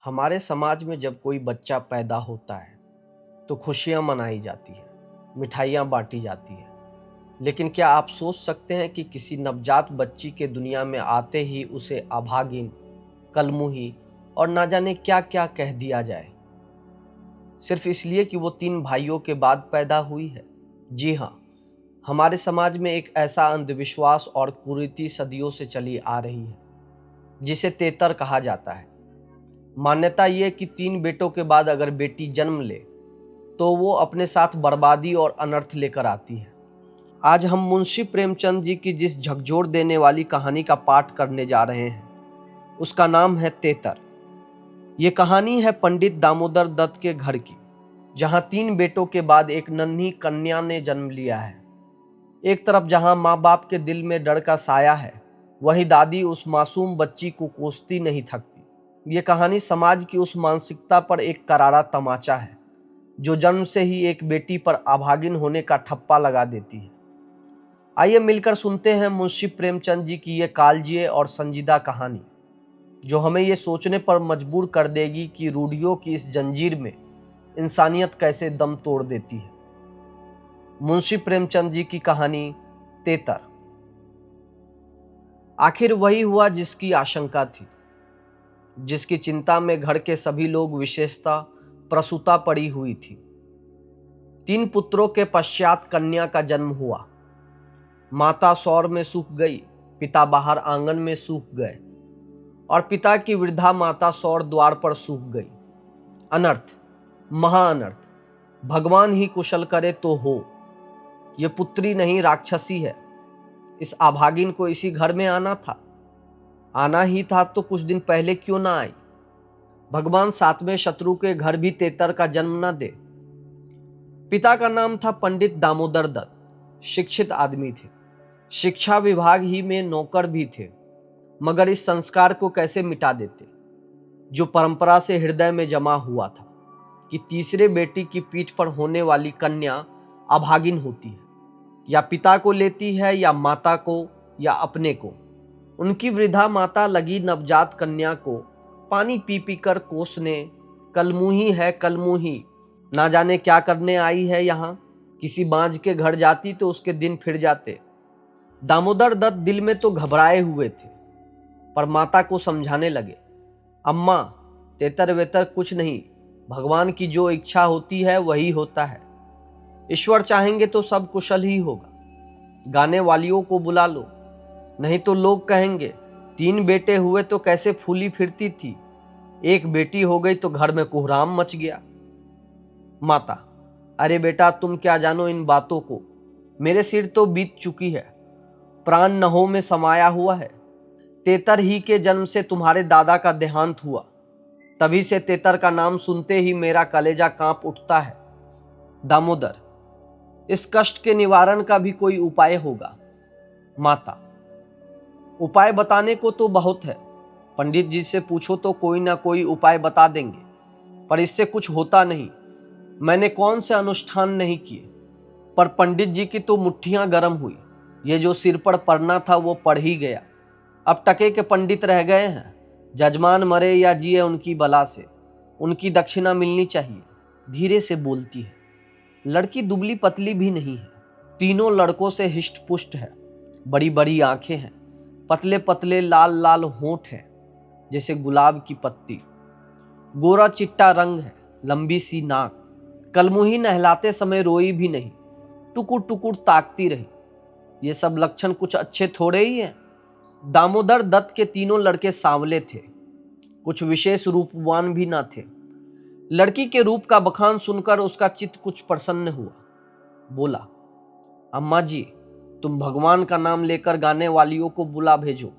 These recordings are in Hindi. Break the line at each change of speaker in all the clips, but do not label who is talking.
हमारे समाज में जब कोई बच्चा पैदा होता है तो खुशियां मनाई जाती है, मिठाइयां बांटी जाती है। लेकिन क्या आप सोच सकते हैं कि किसी नवजात बच्ची के दुनिया में आते ही उसे अभागिन, कलमुही और ना जाने क्या क्या कह दिया जाए, सिर्फ इसलिए कि वो 3 भाइयों के बाद पैदा हुई है। जी हाँ, हमारे समाज में एक ऐसा अंधविश्वास और कुरीति सदियों से चली आ रही है जिसे तेतर कहा जाता है। मान्यता ये कि 3 बेटों के बाद अगर बेटी जन्म ले तो वो अपने साथ बर्बादी और अनर्थ लेकर आती है। आज हम मुंशी प्रेमचंद जी की जिस झकझोर देने वाली कहानी का पाठ करने जा रहे हैं उसका नाम है तेतर। ये कहानी है पंडित दामोदर दत्त के घर की, जहां 3 बेटों के बाद एक नन्ही कन्या ने जन्म लिया है। एक तरफ जहां माँ बाप के दिल में डर का साया है, वहीं दादी उस मासूम बच्ची को कोसती नहीं थकती। ये कहानी समाज की उस मानसिकता पर एक करारा तमाचा है जो जन्म से ही एक बेटी पर अभागिन होने का ठप्पा लगा देती है। आइए मिलकर सुनते हैं मुंशी प्रेमचंद जी की ये कालजिए और संजीदा कहानी, जो हमें ये सोचने पर मजबूर कर देगी कि रूढ़ियों की इस जंजीर में इंसानियत कैसे दम तोड़ देती है। मुंशी प्रेमचंद जी की कहानी तेतर। आखिर वही हुआ जिसकी आशंका थी, जिसकी चिंता में घर के सभी लोग विशेषता प्रसूता पड़ी हुई थी। 3 पुत्रों के पश्चात कन्या का जन्म हुआ। माता सौर में सूख गई, पिता बाहर आंगन में सूख गए और पिता की वृद्धा माता सौर द्वार पर सूख गई। अनर्थ, महाअनर्थ। भगवान ही कुशल करे तो हो। ये पुत्री नहीं राक्षसी है। इस अभागिन को इसी घर में आना था। आना ही था तो कुछ दिन पहले क्यों ना आई। भगवान 7वें शत्रु के घर भी तेतर का जन्म न दे। पिता का नाम था पंडित दामोदर दत्त। शिक्षित आदमी थे, शिक्षा विभाग ही में नौकर भी थे, मगर इस संस्कार को कैसे मिटा देते जो परंपरा से हृदय में जमा हुआ था कि तीसरे बेटी की पीठ पर होने वाली कन्या अभागिन होती है, या पिता को लेती है या माता को या अपने को। उनकी वृद्धा माता लगी नवजात कन्या को पानी पी पी कर कोसने, कलमुही है कलमुही, ना जाने क्या करने आई है यहाँ। किसी बांझ के घर जाती तो उसके दिन फिर जाते। दामोदर दत्त दिल में तो घबराए हुए थे, पर माता को समझाने लगे, अम्मा तेतर वेतर कुछ नहीं, भगवान की जो इच्छा होती है वही होता है। ईश्वर चाहेंगे तो सब कुशल ही होगा। गाने वालियों को बुला लो, नहीं तो लोग कहेंगे 3 बेटे हुए तो कैसे फूली फिरती थी, एक बेटी हो गई तो घर में कोहराम मच गया। माता, अरे बेटा तुम क्या जानो इन बातों को, मेरे सिर तो बीत चुकी है, प्राण नहों में समाया हुआ है। तेतर ही के जन्म से तुम्हारे दादा का देहांत हुआ, तभी से तेतर का नाम सुनते ही मेरा कलेजा कांप उठता है। दामोदर, इस कष्ट के निवारण का भी कोई उपाय होगा। माता, उपाय बताने को तो बहुत है, पंडित जी से पूछो तो कोई ना कोई उपाय बता देंगे, पर इससे कुछ होता नहीं। मैंने कौन से अनुष्ठान नहीं किए, पर पंडित जी की तो मुट्ठियां गर्म हुई। ये जो सिर पर पड़ना था वो पड़ ही गया। अब टके के पंडित रह गए हैं। जजमान मरे या जिए उनकी बला से, उनकी दक्षिणा मिलनी चाहिए। धीरे से बोलती है। लड़की दुबली पतली भी नहीं है, तीनों लड़कों से हिष्ट पुष्ट है। बड़ी बड़ी आंखें हैं, पतले पतले लाल लाल होंठ हैं जैसे गुलाब की पत्ती, गोरा चिट्टा रंग है, लंबी सी नाक। कलमुही नहलाते समय रोई भी नहीं, टुकुर टुकुर ताकती रही। ये सब लक्षण कुछ अच्छे थोड़े ही हैं। दामोदर दत्त के तीनों लड़के सांवले थे, कुछ विशेष रूपवान भी ना थे। लड़की के रूप का बखान सुनकर उसका चित्त कुछ प्रसन्न हुआ। बोला, अम्मा जी तुम भगवान का नाम लेकर गाने वालियों को बुला भेजो,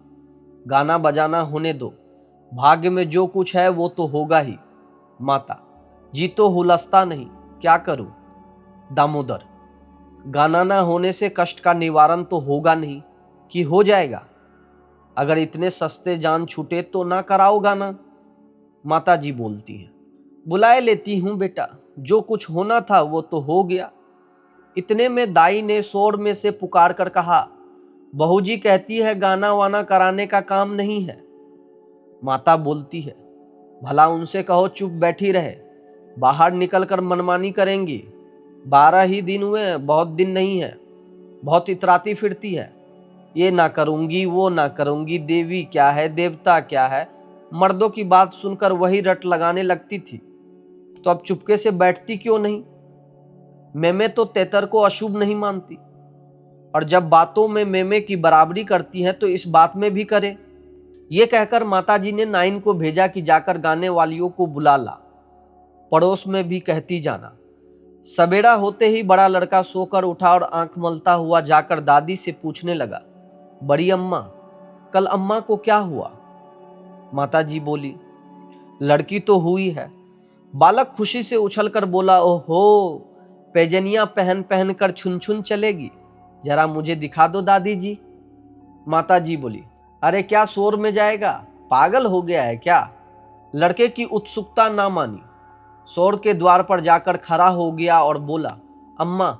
गाना बजाना होने दो, भाग्य में जो कुछ है वो तो होगा ही। माता, जी तो हुलसता नहीं, क्या करूं। दामोदर, गाना ना होने से कष्ट का निवारण तो होगा नहीं कि हो जाएगा। अगर इतने सस्ते जान छूटे तो ना कराओ गाना। माता जी बोलती हैं, बुलाए लेती हूं बेटा, जो कुछ होना था वो तो हो गया। इतने में दाई ने शोर में से पुकार कर कहा, बहू जी कहती है गाना वाना कराने का काम नहीं है। माता बोलती है, भला उनसे कहो चुप बैठी रहे, बाहर निकलकर मनमानी करेंगी। 12 ही दिन हुए हैं, बहुत दिन नहीं है। बहुत इतराती फिरती है, ये ना करूंगी वो ना करूंगी, देवी क्या है देवता क्या है। मर्दों की बात सुनकर वही रट लगाने लगती थी, तो अब चुपके से बैठती क्यों नहीं। मेमे तो तेतर को अशुभ नहीं मानती, और जब बातों में मेमे की बराबरी करती हैं तो इस बात में भी करे। ये कहकर माताजी ने नाइन को भेजा कि जाकर गाने वालियों को बुला ला, पड़ोस में भी कहती जाना। सवेरा होते ही बड़ा लड़का सोकर उठा और आंख मलता हुआ जाकर दादी से पूछने लगा, बड़ी अम्मा, कल अम्मा को क्या हुआ। माताजी बोली, लड़की तो हुई है। बालक खुशी से उछलकर बोला, ओहो, पैजनियां पहन पहन कर छुन छुन चलेगी, जरा मुझे दिखा दो दादी जी। माताजी बोली, अरे क्या शोर में जाएगा, पागल हो गया है क्या। लड़के की उत्सुकता ना मानी, शोर के द्वार पर जाकर खड़ा हो गया और बोला, अम्मा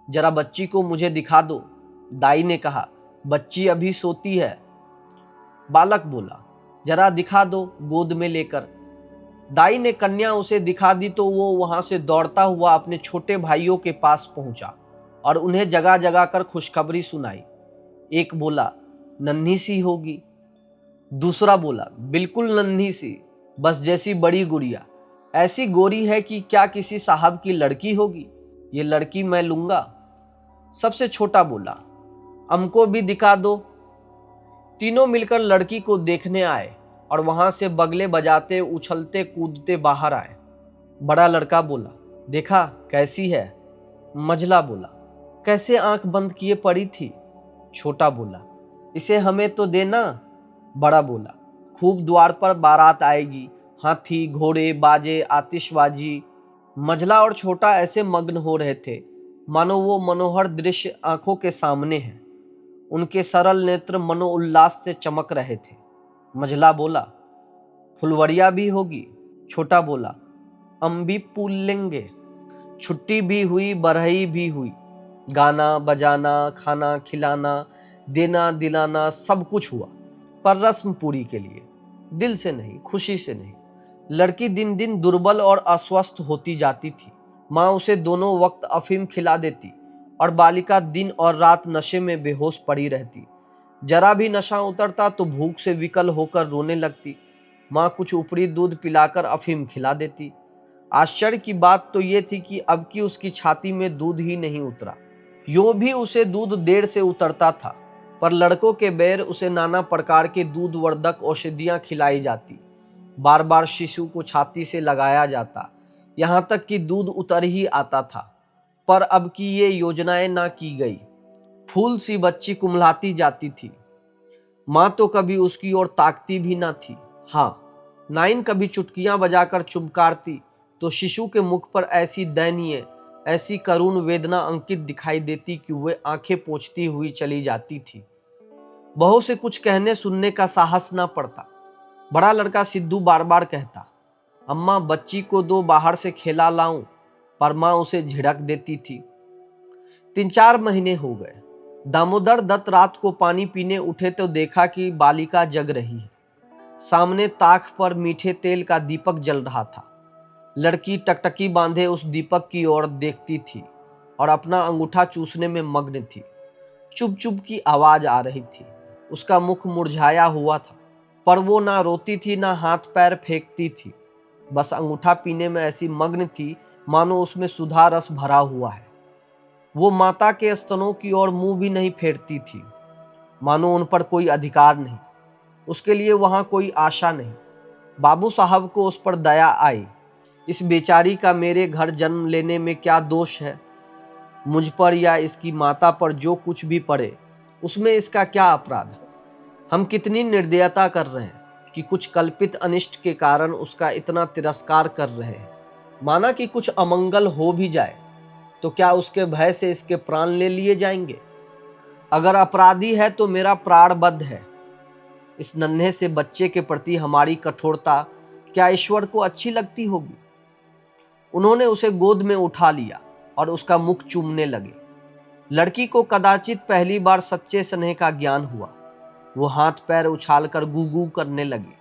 जरा बच्ची को मुझे दिखा दो। दाई ने कहा, बच्ची अभी सोती है। बालक बोला, जरा दिखा दो गोद में लेकर। दाई ने कन्या उसे दिखा दी तो वो वहां से दौड़ता हुआ अपने छोटे भाइयों के पास पहुंचा और उन्हें जगा जगा कर खुशखबरी सुनाई। एक बोला, नन्ही सी होगी। दूसरा बोला, बिल्कुल नन्ही सी, बस जैसी बड़ी गुड़िया, ऐसी गोरी है कि क्या किसी साहब की लड़की होगी। ये लड़की मैं लूंगा। सबसे छोटा बोला, हमको भी दिखा दो। तीनों मिलकर लड़की को देखने आए और वहां से बगले बजाते उछलते कूदते बाहर आए। बड़ा लड़का बोला, देखा कैसी है। मझला बोला, कैसे आंख बंद किए पड़ी थी। छोटा बोला, इसे हमें तो देना। बड़ा बोला, खूब द्वार पर बारात आएगी, हाथी घोड़े बाजे आतिशबाजी। मझला और छोटा ऐसे मग्न हो रहे थे मानो वो मनोहर दृश्य आंखों के सामने है। उनके सरल नेत्र मनोउल्लास से चमक रहे थे। मझला बोला, फुलवरिया भी होगी। छोटा बोला, हम भी पूल लेंगे। छुट्टी भी हुई, बरहई भी हुई, गाना बजाना खाना खिलाना देना दिलाना सब कुछ हुआ, पर रस्म पूरी के लिए, दिल से नहीं, खुशी से नहीं। लड़की दिन दिन दुर्बल और अस्वस्थ होती जाती थी। माँ उसे दोनों वक्त अफीम खिला देती और बालिका दिन और रात नशे में बेहोश पड़ी रहती। जरा भी नशा उतरता तो भूख से विकल होकर रोने लगती। माँ कुछ ऊपरी दूध पिलाकर अफीम खिला देती। आश्चर्य की बात तो ये थी कि अब की उसकी छाती में दूध ही नहीं उतरा। यूं भी उसे दूध देर से उतरता था, पर लड़कों के बैर उसे नाना प्रकार के दूध वर्धक औषधियां खिलाई जाती। बार बार शिशु को छाती से लगाया जाता, यहाँ तक कि दूध उतर ही आता था। पर अब की ये योजनाएं ना की गई। फूल सी बच्ची कुम्हलाती जाती थी। माँ तो कभी उसकी ओर ताकती भी ना थी। हाँ, नाइन कभी चुटकियां बजाकर चुमकारती तो शिशु के मुख पर ऐसी दयनीय, ऐसी करुण वेदना अंकित दिखाई देती कि वे आंखें पोंछती हुई चली जाती थी। बहू से कुछ कहने सुनने का साहस ना पड़ता। बड़ा लड़का सिद्धू बार बार कहता, अम्मा बच्ची को दो, बाहर से खेला लाऊं, पर माँ उसे झिड़क देती थी। 3-4 महीने हो गए। दामोदर दत्त रात को पानी पीने उठे तो देखा कि बालिका जग रही है। सामने ताक पर मीठे तेल का दीपक जल रहा था। लड़की टकटकी बांधे उस दीपक की ओर देखती थी और अपना अंगूठा चूसने में मग्न थी। चुप चुप की आवाज आ रही थी। उसका मुख मुरझाया हुआ था, पर वो ना रोती थी ना हाथ पैर फेंकती थी, बस अंगूठा पीने में ऐसी मग्न थी मानो उसमें सुधा रस भरा हुआ है। वो माता के स्तनों की ओर मुंह भी नहीं फेरती थी, मानो उन पर कोई अधिकार नहीं, उसके लिए वहां कोई आशा नहीं। बाबू साहब को उस पर दया आई। इस बेचारी का मेरे घर जन्म लेने में क्या दोष है। मुझ पर या इसकी माता पर जो कुछ भी पड़े उसमें इसका क्या अपराध। हम कितनी निर्दयता कर रहे हैं कि कुछ कल्पित अनिष्ट के कारण उसका इतना तिरस्कार कर रहे हैं। माना कि कुछ अमंगल हो भी जाए तो क्या उसके भय से इसके प्राण ले लिए जाएंगे। अगर अपराधी है तो मेरा प्राणबद्ध है। इस नन्हे से बच्चे के प्रति हमारी कठोरता क्या ईश्वर को अच्छी लगती होगी। उन्होंने उसे गोद में उठा लिया और उसका मुख चूमने लगे। लड़की को कदाचित पहली बार सच्चे स्नेह का ज्ञान हुआ। वो हाथ पैर उछालकर गू गू करने लगी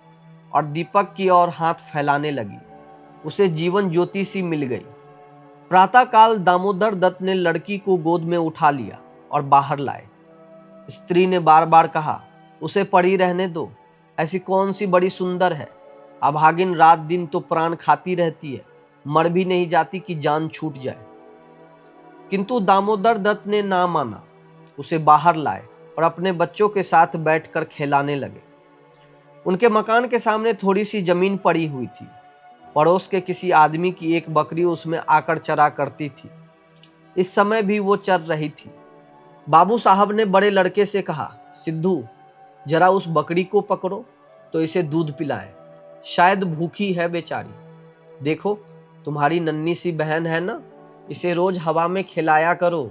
और दीपक की ओर हाथ फैलाने लगी। उसे जीवन ज्योति सी मिल गई। प्रातःकाल दामोदर दत्त ने लड़की को गोद में उठा लिया और बाहर लाए। स्त्री ने बार बार कहा, उसे पड़ी रहने दो, ऐसी कौन सी बड़ी सुंदर है। अभागिन रात दिन तो प्राण खाती रहती है, मर भी नहीं जाती कि जान छूट जाए। किंतु दामोदर दत्त ने ना माना। उसे बाहर लाए और अपने बच्चों के साथ बैठकर खिलाने लगे। उनके मकान के सामने थोड़ी सी जमीन पड़ी हुई थी। पड़ोस के किसी आदमी की एक बकरी उसमें आकर चरा करती थी। इस समय भी वो चर रही थी। बाबू साहब ने बड़े लड़के से कहा, सिद्धू, जरा उस बकरी को पकड़ो तो इसे दूध पिलाएं, शायद भूखी है बेचारी। देखो, तुम्हारी नन्ही सी बहन है ना, इसे रोज हवा में खिलाया करो।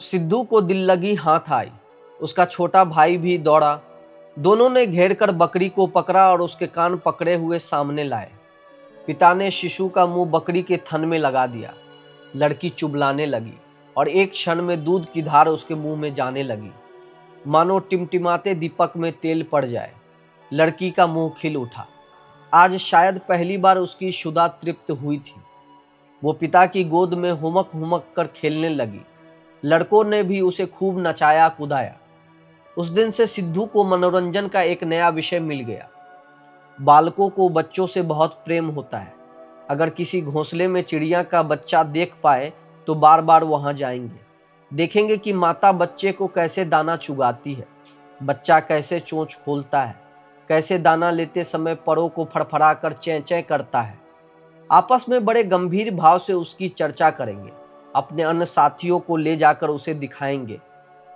सिद्धू को दिल लगी हाथ आई। उसका छोटा भाई भी दौड़ा। दोनों ने घेर कर बकरी को पकड़ा और उसके कान पकड़े हुए सामने लाए। पिता ने शिशु का मुंह बकरी के थन में लगा दिया। लड़की चुबलाने लगी और एक क्षण में दूध की धार उसके मुंह में जाने लगी, मानो टिमटिमाते दीपक में तेल पड़ जाए। लड़की का मुंह खिल उठा। आज शायद पहली बार उसकी क्षुधा तृप्त हुई थी। वो पिता की गोद में हुमक हुमक कर खेलने लगी। लड़कों ने भी उसे खूब नचाया कुदाया। उस दिन से सिद्धू को मनोरंजन का एक नया विषय मिल गया। बालकों को बच्चों से बहुत प्रेम होता है। अगर किसी घोंसले में चिड़िया का बच्चा देख पाए तो बार बार वहां जाएंगे। देखेंगे कि माता बच्चे को कैसे दाना चुगाती है, बच्चा कैसे चोंच खोलता है, कैसे दाना लेते समय परों को फड़फड़ा कर चैं चैं करता है। आपस में बड़े गंभीर भाव से उसकी चर्चा करेंगे। अपने अन्य साथियों को ले जाकर उसे दिखाएंगे।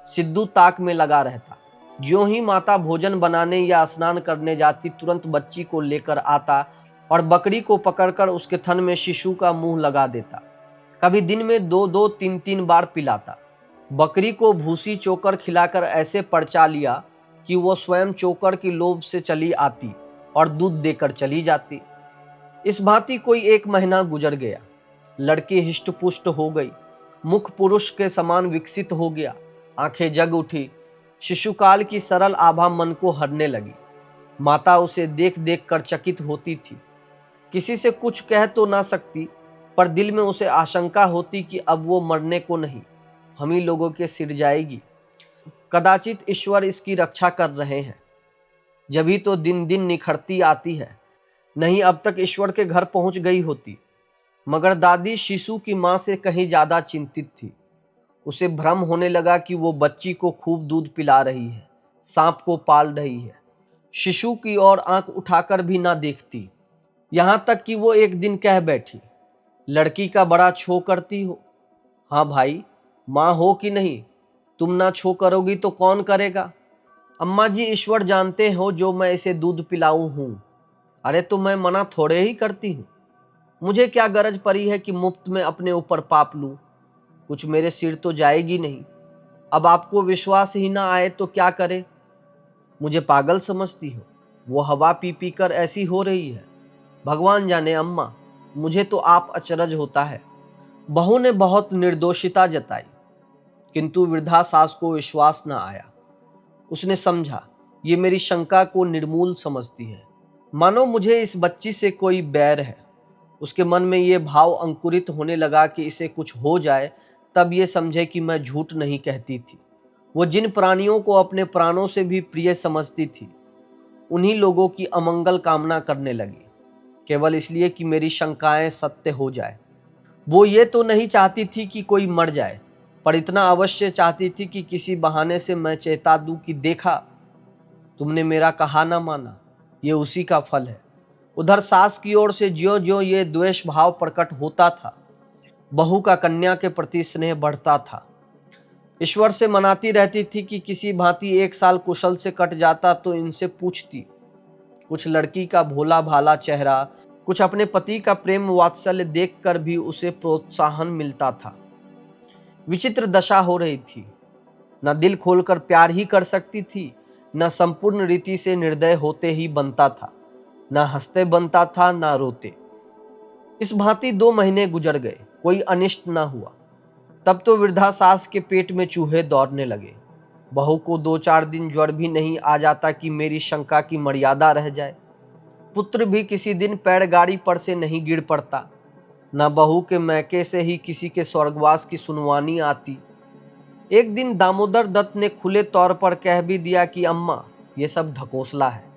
सिद्धू ताक में लगा रहता। ज्यों ही माता भोजन बनाने या स्नान करने जाती, तुरंत बच्ची को लेकर आता और बकरी को पकड़कर उसके थन में शिशु का मुंह लगा देता। कभी दिन में 2-2, 3-3 बार पिलाता। बकरी को भूसी चोकर खिलाकर ऐसे परचा लिया कि वो स्वयं चोकर की लोभ से चली आती और दूध देकर चली जाती। इस भांति कोई 1 महीना गुजर गया। लड़की हिष्ट पुष्ट हो गई, मुख पुरुष के समान विकसित हो गया, आंखें जग उठी। शिशुकाल की सरल आभा मन को हरने लगी। माता उसे देख देख कर चकित होती थी। किसी से कुछ कह तो ना सकती, पर दिल में उसे आशंका होती कि अब वो मरने को नहीं, हम ही लोगों के सिर जाएगी। कदाचित ईश्वर इसकी रक्षा कर रहे हैं, जभी तो दिन दिन निखरती आती है, नहीं अब तक ईश्वर के घर पहुंच गई होती। मगर दादी शिशु की मां से कहीं ज्यादा चिंतित थी। उसे भ्रम होने लगा कि वो बच्ची को खूब दूध पिला रही है, सांप को पाल रही है। शिशु की ओर आंख उठाकर भी ना देखती। यहां तक कि वो एक दिन कह बैठी, लड़की का बड़ा छो करती हो। हाँ भाई, माँ हो कि नहीं, तुम ना छो करोगी तो कौन करेगा। अम्मा जी, ईश्वर जानते हो जो मैं इसे दूध पिलाऊं हूं। अरे तो मैं मना थोड़े ही करती हूँ। मुझे क्या गरज पड़ी है कि मुफ्त में अपने ऊपर पाप लूं। कुछ मेरे सिर तो जाएगी नहीं। अब आपको विश्वास ही ना आए तो क्या करे। मुझे पागल समझती हो। वो हवा पी पी कर ऐसी हो रही है। भगवान जाने अम्मा, मुझे तो आप अचरज होता है। बहू ने बहुत निर्दोषिता जताई, किंतु वृद्धा सास को विश्वास न आया। उसने समझा, ये मेरी शंका को निर्मूल समझती है। मानो मुझे इस बच्ची से कोई बैर है। उसके मन में ये भाव अंकुरित होने लगा कि इसे कुछ हो जाए तब ये समझे कि मैं झूठ नहीं कहती थी। वो जिन प्राणियों को अपने प्राणों से भी प्रिय समझती थी, उन्हीं लोगों की अमंगल कामना करने लगी, केवल इसलिए कि मेरी शंकाएं सत्य हो जाए। वो ये तो नहीं चाहती थी कि कोई मर जाए, पर इतना अवश्य चाहती थी कि किसी बहाने से मैं चेता दूं कि देखा, तुमने मेरा कहा ना माना, ये उसी का फल है। उधर सास की ओर से ज्यों ज्यों ये द्वेष भाव प्रकट होता था, बहू का कन्या के प्रति स्नेह बढ़ता था। ईश्वर से मनाती रहती थी कि किसी भांति 1 साल कुशल से कट जाता तो इनसे पूछती। कुछ लड़की का भोला भाला चेहरा, कुछ अपने पति का प्रेम वात्सल्य देखकर भी उसे प्रोत्साहन मिलता था। विचित्र दशा हो रही थी। न दिल खोलकर प्यार ही कर सकती थी, न संपूर्ण रीति से निर्दय होते ही बनता था, न हंसते बनता था, न रोते। इस भांति 2 महीने गुजर गए, कोई अनिष्ट न हुआ। तब तो वृद्धा सास के पेट में चूहे दौड़ने लगे। बहू को 2-4 दिन ज्वर भी नहीं आ जाता कि मेरी शंका की मर्यादा रह जाए। पुत्र भी किसी दिन पैरगाड़ी पर से नहीं गिर पड़ता, न बहू के मैके से ही किसी के स्वर्गवास की सुनवानी आती। एक दिन दामोदर दत्त ने खुले तौर पर कह भी दिया कि अम्मा, ये सब ढकोसला है।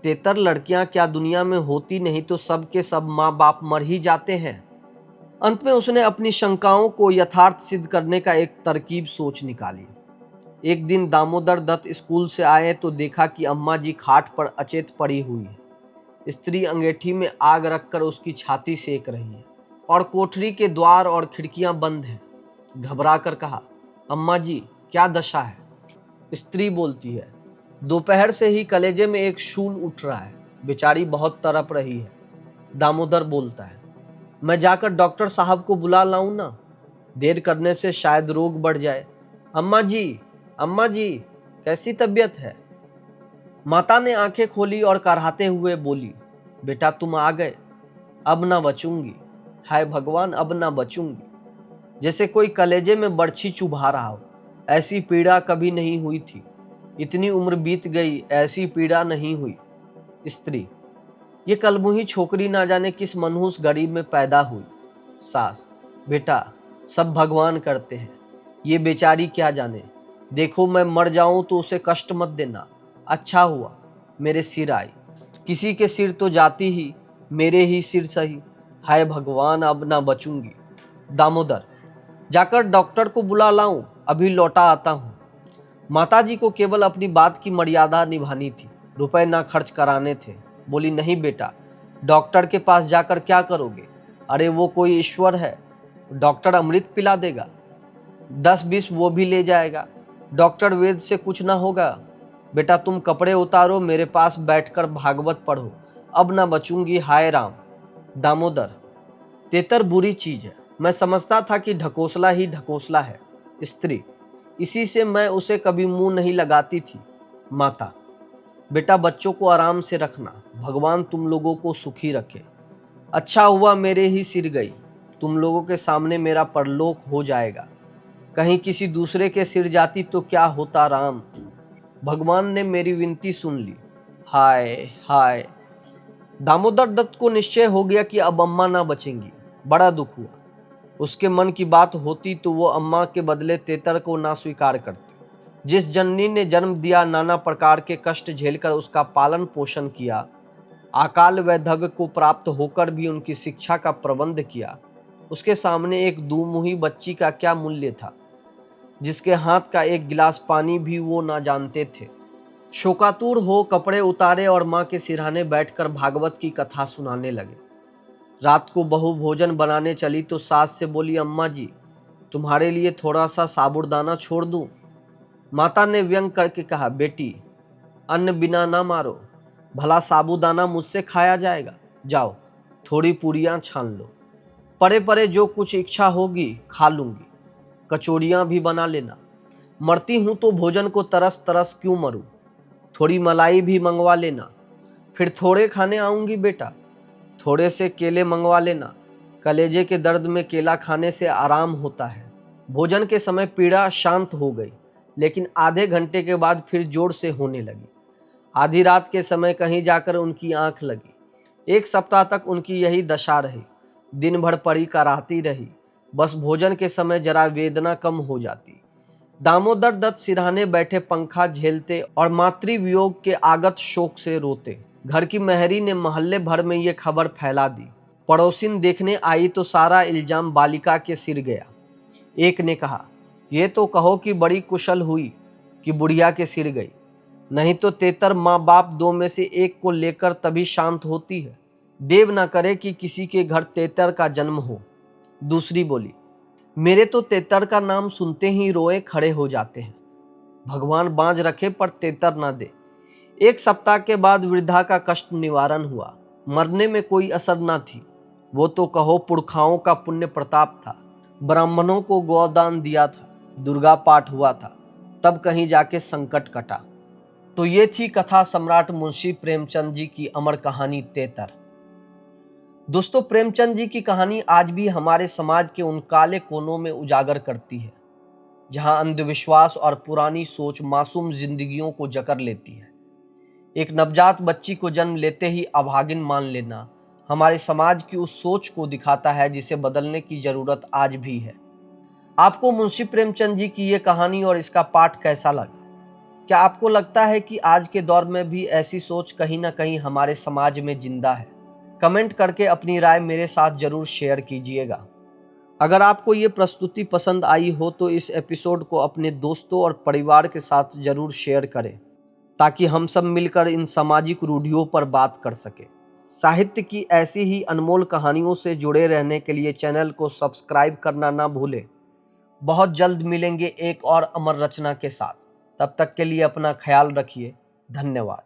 तेतर लड़कियां क्या दुनिया में होती नहीं तो सब के सब माँ बाप मर ही जाते हैं। अंत में उसने अपनी शंकाओं को यथार्थ सिद्ध करने का एक तरकीब सोच निकाली। एक दिन दामोदर दत्त स्कूल से आए तो देखा कि अम्मा जी खाट पर अचेत पड़ी हुई है। स्त्री अंगीठी में आग रखकर उसकी छाती सेक रही है और कोठरी के द्वार और खिड़कियां बंद हैं। घबरा कर कहा, अम्मा जी क्या दशा है? स्त्री बोलती है, दोपहर से ही कलेजे में एक शूल उठ रहा है, बेचारी बहुत तड़प रही है। दामोदर बोलता है, मैं जाकर डॉक्टर साहब को बुला लाऊं ना? देर करने से शायद रोग बढ़ जाए। अम्मा जी कैसी तबीयत है? माता ने आंखें खोली और कराहते हुए बोली, बेटा तुम आ गए, अब ना बचूंगी। हाय भगवान, अब ना बचूंगी। जैसे कोई कलेजे में बर्छी चुभा रहा हो। ऐसी पीड़ा कभी नहीं हुई थी। इतनी उम्र बीत गई, ऐसी पीड़ा नहीं हुई। स्त्री, ये कलमुही छोकरी ना जाने किस मनहूस गरीब में पैदा हुई। सास, बेटा सब भगवान करते हैं, ये बेचारी क्या जाने। देखो मैं मर जाऊं तो उसे कष्ट मत देना। अच्छा हुआ मेरे सिर आई, किसी के सिर तो जाती ही, मेरे ही सिर सही। हाय भगवान, अब ना बचूंगी। दामोदर, जाकर डॉक्टर को बुला लाऊं? अभी लौटा आता हूं। माताजी को केवल अपनी बात की मर्यादा निभानी थी, रुपए ना खर्च कराने थे। बोली, नहीं बेटा, डॉक्टर के पास जाकर क्या करोगे? अरे वो कोई ईश्वर है, डॉक्टर अमृत पिला देगा, 10-20 वो भी ले जाएगा। डॉक्टर वेद से कुछ ना होगा। बेटा तुम कपड़े उतारो, मेरे पास बैठकर भागवत पढ़ो, अब ना बचूंगी। हाय राम। दामोदर, तेतर बुरी चीज है, मैं समझता था कि ढकोसला ही ढकोसला है। स्त्री, इसी से मैं उसे कभी मुंह नहीं लगाती थी। माता, बेटा बच्चों को आराम से रखना, भगवान तुम लोगों को सुखी रखे। अच्छा हुआ मेरे ही सिर गई, तुम लोगों के सामने मेरा परलोक हो जाएगा। कहीं किसी दूसरे के सिर जाती तो क्या होता राम। भगवान ने मेरी विनती सुन ली। हाय हाय। दामोदर दत्त को निश्चय हो गया कि अब अम्मा ना बचेंगी। बड़ा दुख हुआ। उसके मन की बात होती तो वो अम्मा के बदले तेतर को ना स्वीकार करते। जिस जननी ने जन्म दिया, नाना प्रकार के कष्ट झेलकर उसका पालन पोषण किया, अकाल वैधव्य को प्राप्त होकर भी उनकी शिक्षा का प्रबंध किया, उसके सामने एक दुमुही बच्ची का क्या मूल्य था, जिसके हाथ का एक गिलास पानी भी वो ना जानते थे। शोकातुर हो कपड़े उतारे और माँ के सिरहाने बैठकर भागवत की कथा सुनाने लगे। रात को बहू भोजन बनाने चली तो सास से बोली, अम्मा जी तुम्हारे लिए थोड़ा सा साबूदाना छोड़ दूं? माता ने व्यंग करके कहा, बेटी अन्न बिना ना मारो, भला साबूदाना मुझसे खाया जाएगा? जाओ थोड़ी पूरियां छान लो, परे परे जो कुछ इच्छा होगी खा लूंगी, कचौड़ियां भी बना लेना। मरती हूं तो भोजन को तरस तरस क्यों मरूं? थोड़ी मलाई भी मंगवा लेना, फिर थोड़े खाने आऊंगी बेटा। थोड़े से केले मंगवा लेना, कलेजे के दर्द में केला खाने से आराम होता है। भोजन के समय पीड़ा शांत हो गई, लेकिन आधे घंटे के बाद फिर जोर से होने लगी। आधी रात के समय कहीं जाकर उनकी आंख लगी। 1 सप्ताह तक उनकी यही दशा रही। दिन भर पड़ी कराहती रही, बस भोजन के समय जरा वेदना कम हो जाती। दामोदर दत्त सिरहाने बैठे पंखा झेलते और मातृवियोग के आगत शोक से रोते। घर की मेहरी ने मोहल्ले भर में ये खबर फैला दी। पड़ोसिन देखने आई तो सारा इल्जाम बालिका के सिर गया। एक ने कहा, ये तो कहो कि बड़ी कुशल हुई कि बुढ़िया के सिर गई, नहीं तो तेतर माँ बाप 2 में से एक को लेकर तभी शांत होती है। देव न करे कि किसी के घर तेतर का जन्म हो। दूसरी बोली, मेरे तो तेतर का नाम सुनते ही रोए खड़े हो जाते हैं। भगवान बांझ रखे पर तेतर ना दे। 1 सप्ताह के बाद वृद्धा का कष्ट निवारण हुआ। मरने में कोई असर ना थी। वो तो कहो पुरखाओं का पुण्य प्रताप था। ब्राह्मणों को गोदान दिया था, दुर्गा पाठ हुआ था, तब कहीं जाके संकट कटा। तो ये थी कथा सम्राट मुंशी प्रेमचंद जी की अमर कहानी तेतर। दोस्तों, प्रेमचंद जी की कहानी आज भी हमारे समाज के उन काले कोनों में उजागर करती है जहां अंधविश्वास और पुरानी सोच मासूम जिंदगियों को जकड़ लेती है। एक नवजात बच्ची को जन्म लेते ही अभागिन मान लेना हमारे समाज की उस सोच को दिखाता है जिसे बदलने की जरूरत आज भी है। आपको मुंशी प्रेमचंद जी की ये कहानी और इसका पाठ कैसा लगा? क्या आपको लगता है कि आज के दौर में भी ऐसी सोच कहीं ना कहीं हमारे समाज में जिंदा है? कमेंट करके अपनी राय मेरे साथ जरूर शेयर कीजिएगा। अगर आपको ये प्रस्तुति पसंद आई हो तो इस एपिसोड को अपने दोस्तों और परिवार के साथ जरूर शेयर करें, ताकि हम सब मिलकर इन सामाजिक रूढ़ियों पर बात कर सकें। साहित्य की ऐसी ही अनमोल कहानियों से जुड़े रहने के लिए चैनल को सब्सक्राइब करना ना भूलें। बहुत जल्द मिलेंगे एक और अमर रचना के साथ। तब तक के लिए अपना ख्याल रखिए। धन्यवाद।